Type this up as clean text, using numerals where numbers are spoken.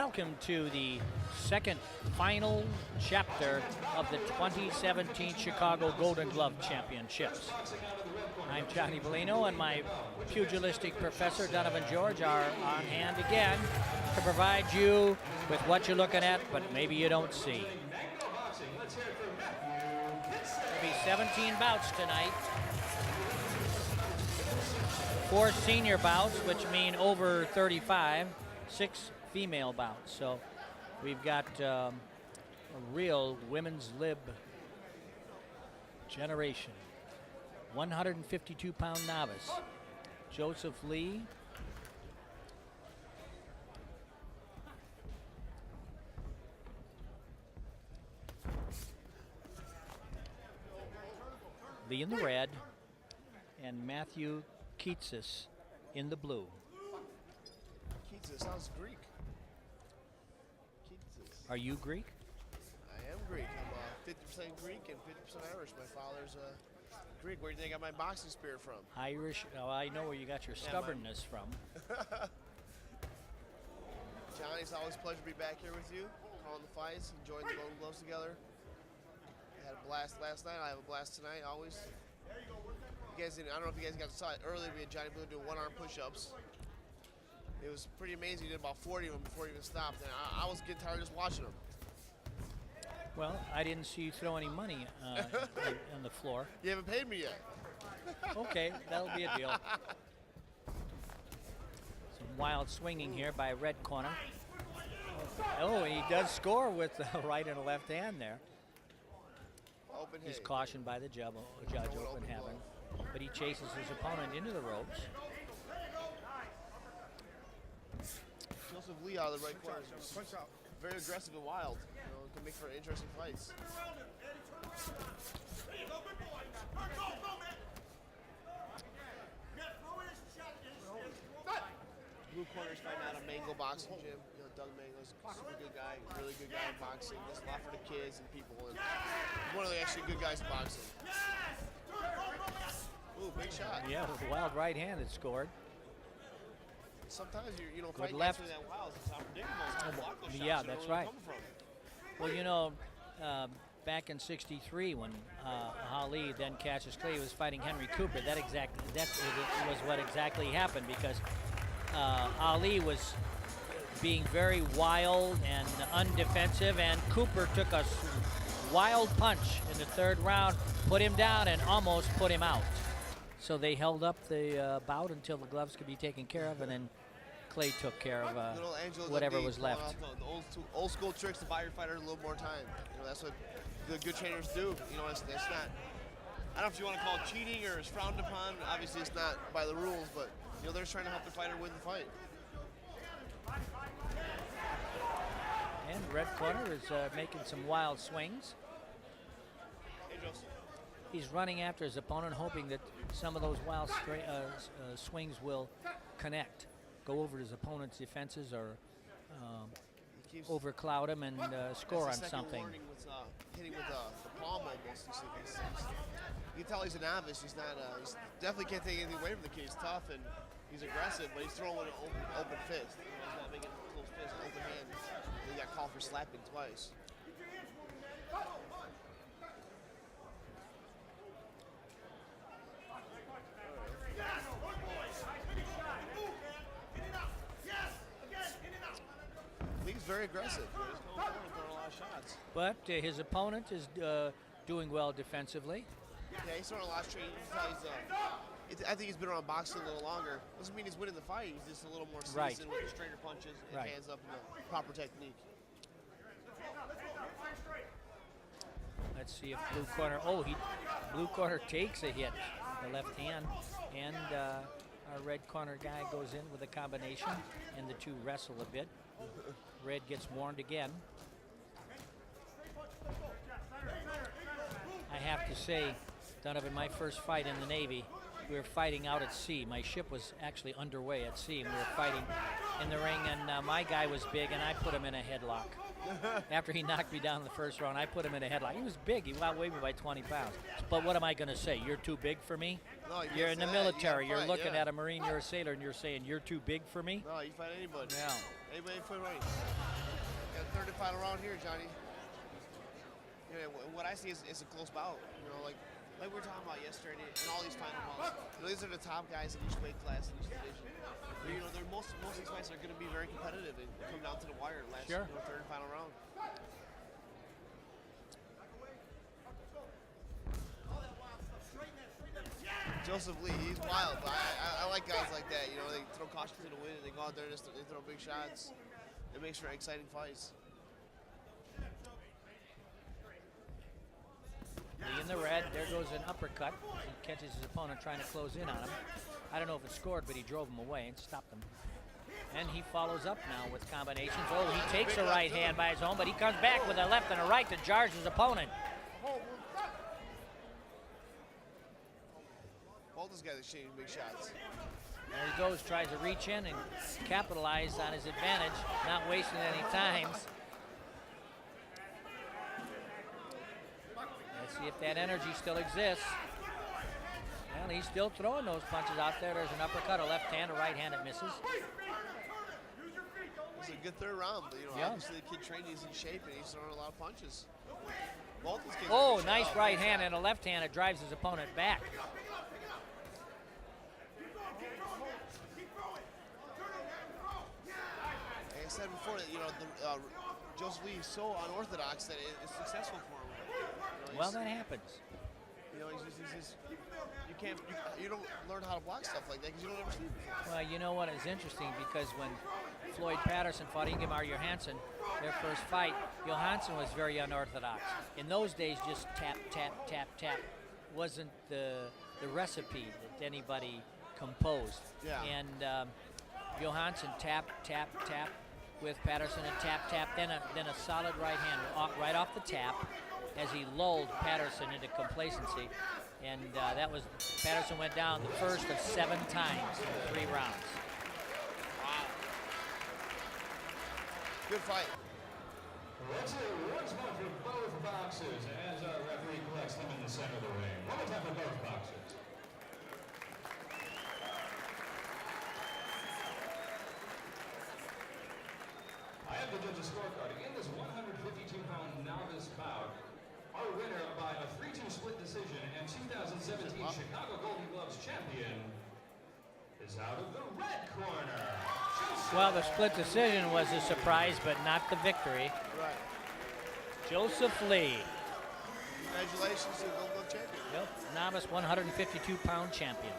welcome to the second final chapter of the 2017 Chicago Golden Glove Championships. I'm Johnny Bellino, and my pugilistic professor, Donovan George, are on hand again to provide you with what you're looking at, but maybe you don't see. There'll be 17 bouts tonight. 4 senior bouts, which mean over 35, 6 female bouts. So we've got a real women's lib generation. 152-pound novice, Joseph Lee. Lee in the red, and Matthew Kitsis in the blue. Kitsis sounds Greek. Kitsis. Are you Greek? I am Greek. I'm 50% Greek and 50% Irish. My father's Greek. Where do you think I got my boxing spirit from? Irish. Oh, I know where you got your stubbornness from. Johnny, it's always a pleasure to be back here with you, calling the fights, enjoying the Golden Gloves together. I had a blast last night. I have a blast tonight. Always. You guys didn't, I don't know if you guys got to saw it earlier. We had Johnny Blue doing one-arm push-ups. It was pretty amazing. He did about 40 of them before he even stopped, and I was getting tired just watching them. Well, I didn't see you throw any money on the floor. You haven't paid me yet. Okay, that'll be a deal. Some wild swinging here by red corner. Oh, he does score with the right and left hand there. Open He's hand. cautioned by the judge, open heaven, but he chases his opponent into the ropes. Joseph Lee out of the right corner. Very aggressive and wild. Can make for interesting fights. Blue corner's fighting out of Mango Boxing Gym. Doug Mango's a super good guy, really good guy in boxing. Does a lot for the kids and people. And one of the actually good guys in boxing. Ooh, big shot. Yeah, with a wild right hand that scored. Sometimes you don't Good fight left. that wild. It's unpredictable. It's hard to block those shots. Yeah, You that's don't know where right. they're coming from. Well, you know, back in '63 when Ali, then Cassius Clay, was fighting Henry Cooper, that was what exactly happened, because Ali was being very wild and undefensive, and Cooper took a wild punch in the third round, put him down, and almost put him out. So they held up the bout until the gloves could be taken care of, and then Clay took care of whatever was left. The old school tricks to buy your fighter a little more time. That's what the good trainers do. It's not. I don't know if you want to call it cheating or it's frowned upon. Obviously, it's not by the rules, but they're just trying to help the fighter win the fight. And red corner is making some wild swings. Hey, Joseph. He's running after his opponent, hoping that some of those wild swings will connect, go over his opponent's defenses, or overcloud him and score on something. With, hitting with the palm almost. You can tell he's a novice. He's not. He definitely can't take anything away from the kid. He's tough and he's aggressive, but he's throwing an open fist. He's not making a close fist, open hand. He got called for slapping twice. Lee's very aggressive. He's going forward, throwing a lot of shots. But his opponent is doing well defensively. Yeah, he's throwing a lot of straight. I think he's been around boxing a little longer. Doesn't mean he's winning the fight. He's just a little more seasoned with the straighter punches and hands up and the proper technique. Let's see if blue corner. Blue corner takes a hit, the left hand, and our red corner guy goes in with a combination, and the two wrestle a bit. Red gets warned again. I have to say, Donovan, my first fight in the Navy, we were fighting out at sea. My ship was actually underway at sea, and we were fighting in the ring, and my guy was big, and I put him in a headlock. After he knocked me down in the first round, I put him in a headlock. He was big. He outweighed me by 20 pounds. But what am I going to say? You're too big for me? No, you're in the military. You're looking yeah. at a Marine, you're a sailor, and you're saying you're too big for me? No, you fight anybody. Yeah. Anybody foot right. Got third and final round here, Johnny. You know, what I see is a close bout. You know, like we were talking about yesterday, and all these final bouts. You know, these are the top guys in each weight class in each division. You know, most of these fights are going to be very competitive and come down to the wire last, sure. You know, third and final round. Joseph Lee, he's wild, but I like guys like that. You know, they throw caution to the wind and they go out there and they throw big shots. It makes for exciting fights. Lee in the red. There goes an uppercut. He catches his opponent trying to close in on him. I don't know if it scored, but he drove him away and stopped him. And he follows up now with combinations. Oh, he takes a right hand by his own, but he comes back with a left and a right to jars his opponent. Both those guys exchanging big shots. There he goes, tries to reach in and capitalize on his advantage, not wasting any time. Let's see if that energy still exists. Well, he's still throwing those punches out there. There's an uppercut, a left hand, a right hand that misses. It's a good third round, but you know, yeah. Obviously the kid trained, he's in shape, and he's throwing a lot of punches. Both these kids Nice right hand and a left hand that drives his opponent back. Like I said before, you know, Joseph Lee is so unorthodox that it's successful for him. You know, well, that happens. You know, you don't learn how to block stuff like that because you don't ever see it before. Well, you know what is interesting, because when Floyd Patterson fought Ingemar Johansson, their first fight, Johansson was very unorthodox. In those days, just tap, tap, tap, tap wasn't the recipe that anybody composed. Yeah. And Johansson tap, tap, tap with Patterson, and tap, tap, then a solid right hand right off the tap as he lulled Patterson into complacency. And that was, Patterson went down the first of 7 times in 3 rounds. Wow. Good fight. Let's hear once more for both boxers as our referee collects them in the center of the ring. One more time for both boxers. I have the judges' scorecard. In this 152-pound novice bout, our winner by a 3-2 split decision and 2017 Chicago Golden Gloves champion is out of the red corner. Well, the split decision was a surprise, but not the victory. Right. Joseph Lee. Congratulations to the Golden Glove champion. Yep, novice 152-pound champion.